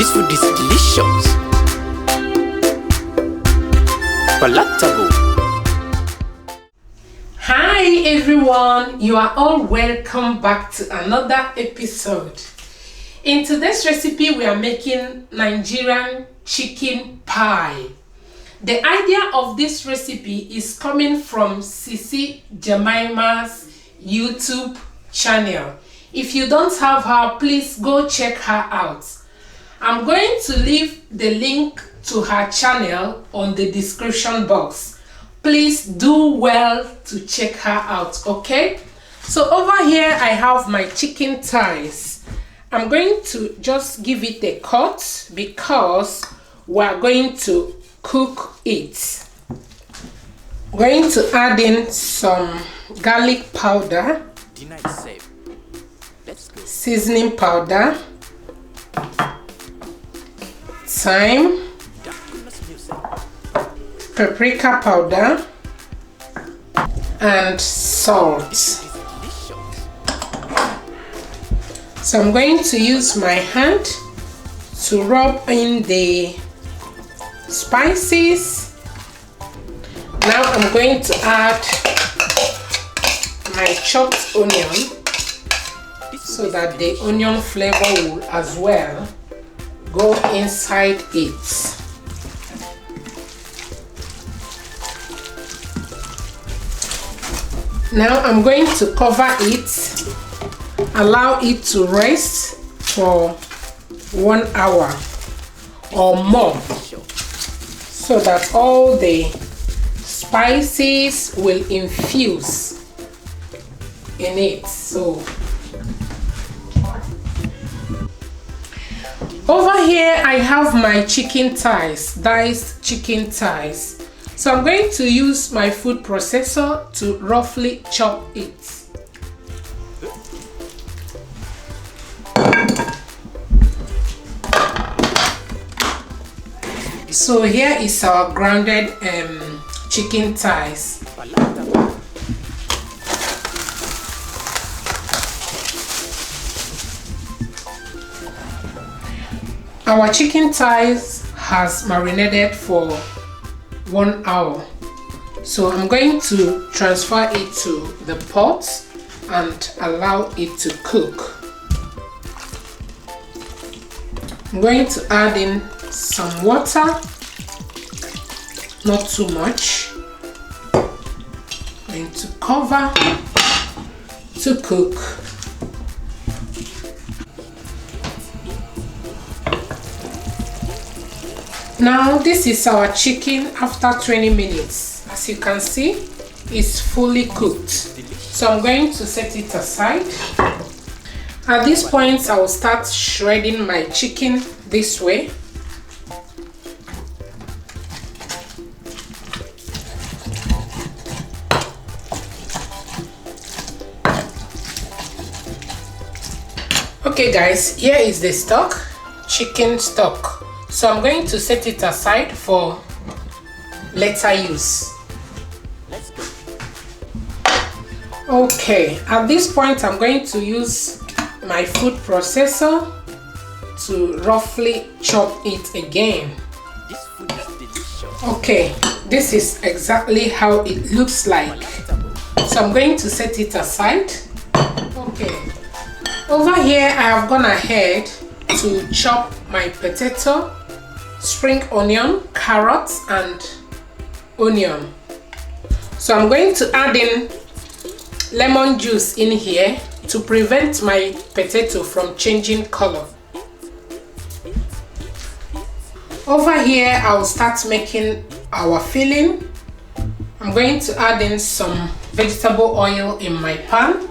This food is delicious. Palatable. Hi everyone, you are all welcome back to another episode. In today's recipe we are making Nigerian chicken pie. The idea of this recipe is coming from Sisi Jemimah's YouTube channel. If you don't have her, please go check her out. I'm going to leave the link to her channel on the description box. Please do well to check her out, okay? So over here I have my chicken thighs. I'm going to just give it a cut because we're going to cook it. I'm going to add in some garlic powder, seasoning powder, thyme, paprika powder, and salt. So I'm going to use my hand to rub in the spices. Now I'm going to add my chopped onion so that the onion flavor will as well go inside it. Now I'm going to cover it, allow it to rest for 1 hour or more so that all the spices will infuse in it. So over here I have my chicken thighs, diced chicken thighs. So I'm going to use my food processor to roughly chop it. So here is our grounded chicken thighs. Our chicken thighs has marinated for 1 hour. So I'm going to transfer it to the pot and allow it to cook. I'm going to add in some water, not too much. I'm going to cover to cook. Now this is our chicken after 20 minutes. As you can see, it's fully cooked. So I'm going to set it aside. At this point, I will start shredding my chicken this way. Okay guys, here is the stock, chicken stock. So I'm going to set it aside for later use. Okay, at this point I'm going to use my food processor to roughly chop it again. Okay, this is exactly how it looks like. So I'm going to set it aside. Okay, over here I have gone ahead to chop my potato, spring onion, carrots, and onion. So I'm going to add in lemon juice in here to prevent my potato from changing color. Over here I'll start making our filling. I'm going to add in some vegetable oil in my pan,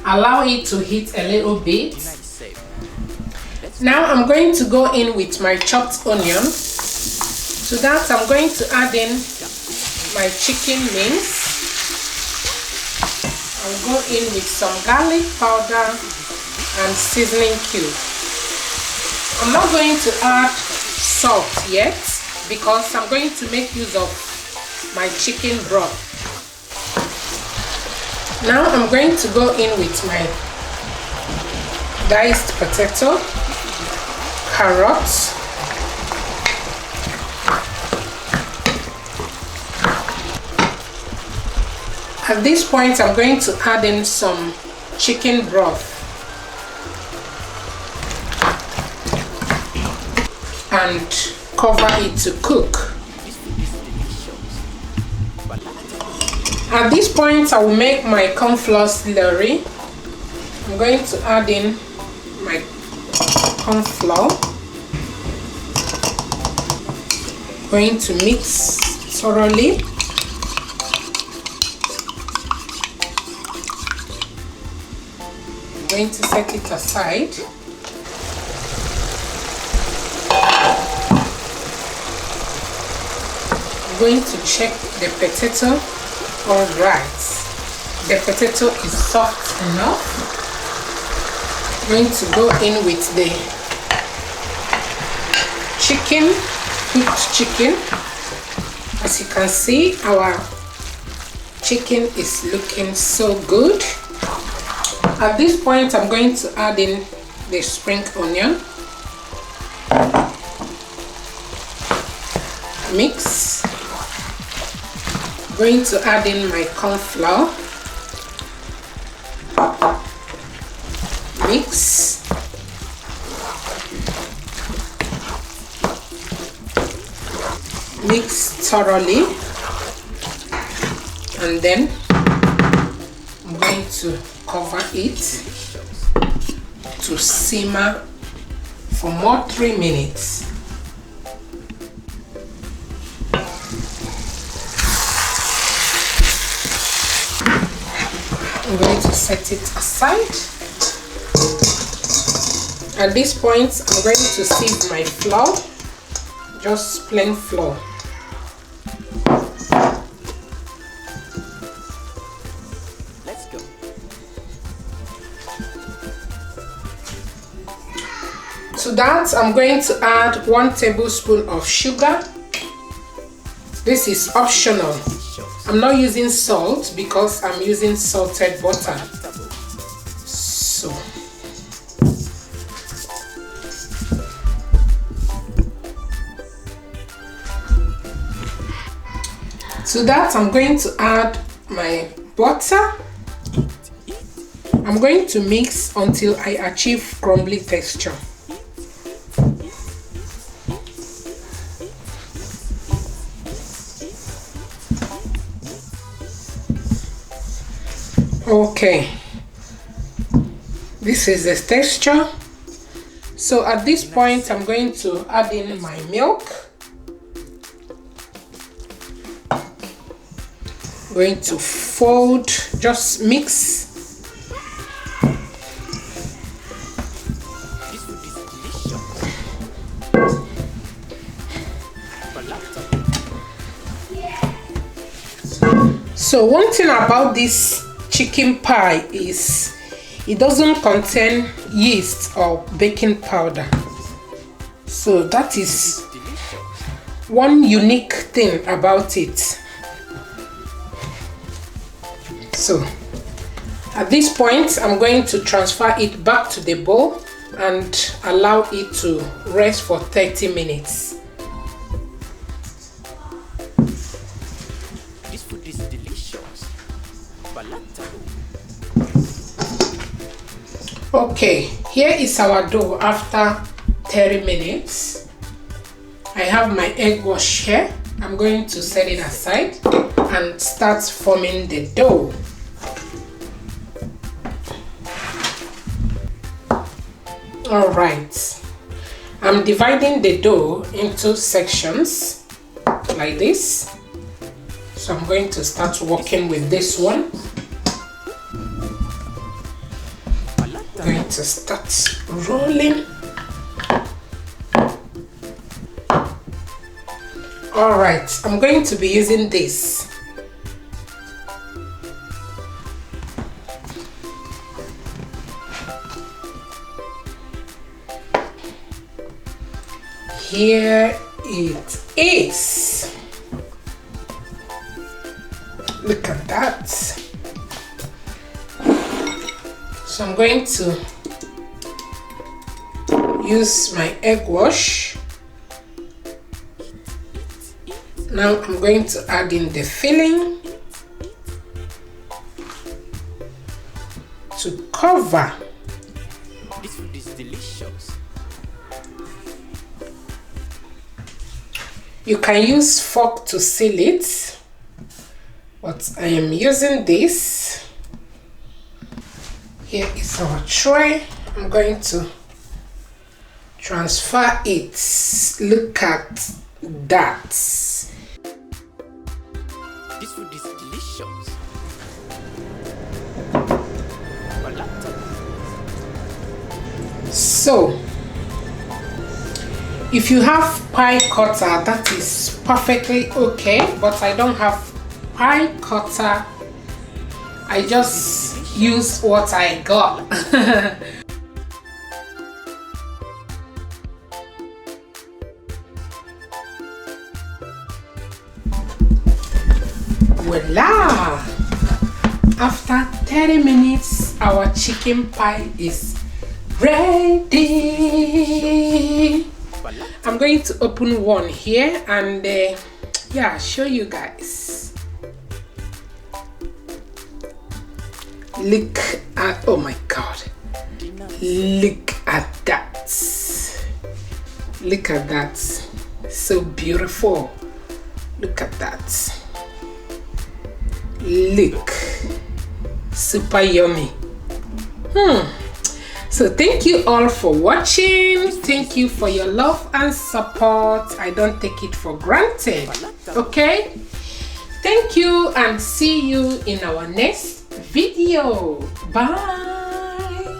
allow it to heat a little bit. Now I'm going to go in with my chopped onion. To that I'm going to add in my chicken mince. I'll go in with some garlic powder and seasoning cube. I'm not going to add salt yet because I'm going to make use of my chicken broth. Now I'm going to go in with my diced potato, carrots, at this point I'm going to add in some chicken broth and cover it to cook. At this point I will make my cornflour slurry. I'm going to add in my cornflour, going to mix thoroughly. I'm going to set it aside. I'm going to check the potato. All right, the potato is soft enough. I'm going to go in with the chicken, cooked chicken. As you can see, our chicken is looking so good. At this point I'm going to add in the spring onion, mix. I'm going to add in my cornflour, mix. Mix thoroughly, and then I'm going to cover it to simmer for more 3 minutes. I'm going to set it aside. At this point I'm going to sieve my flour, just plain flour. Let's go. To that I'm going to add 1 tablespoon of sugar. This is optional. I'm not using salt because I'm using salted butter. So to that I'm going to add my butter. I'm going to mix until I achieve crumbly texture. Okay, this is the texture. So at this point I'm going to add in my milk. I'm going to fold, just mix. So one thing about this chicken pie is it doesn't contain yeast or baking powder. So that is one unique thing about it. So at this point I'm going to transfer it back to the bowl and allow it to rest for 30 minutes. This food is delicious. Okay, here is our dough after 30 minutes. I have my egg wash here. I'm going to set it aside and start forming the dough. Alright, I'm dividing the dough into sections like this. So I'm going to start working with this one. I'm going to start rolling. Alright, I'm going to be using this. Here it is. Look at that. So I'm going to use my egg wash. Now I'm going to add in the filling to cover. This food is delicious. You can use fork to seal it, but I am using this. Here is our tray. I'm going to transfer it. Look at that. This food is delicious. Voila. So, if you have pie cutter, that is perfectly okay, but I don't have pie cutter. I just use what I got. Voila! After 30 minutes, our chicken pie is ready. I'm going to open one here and yeah, show you guys. Look at, oh my god, look at that. Look at that, so beautiful. Look at that. Look, super yummy. So thank you all for watching. Thank you for your love and support. I don't take it for granted. Okay, thank you and see you in our next video. Bye.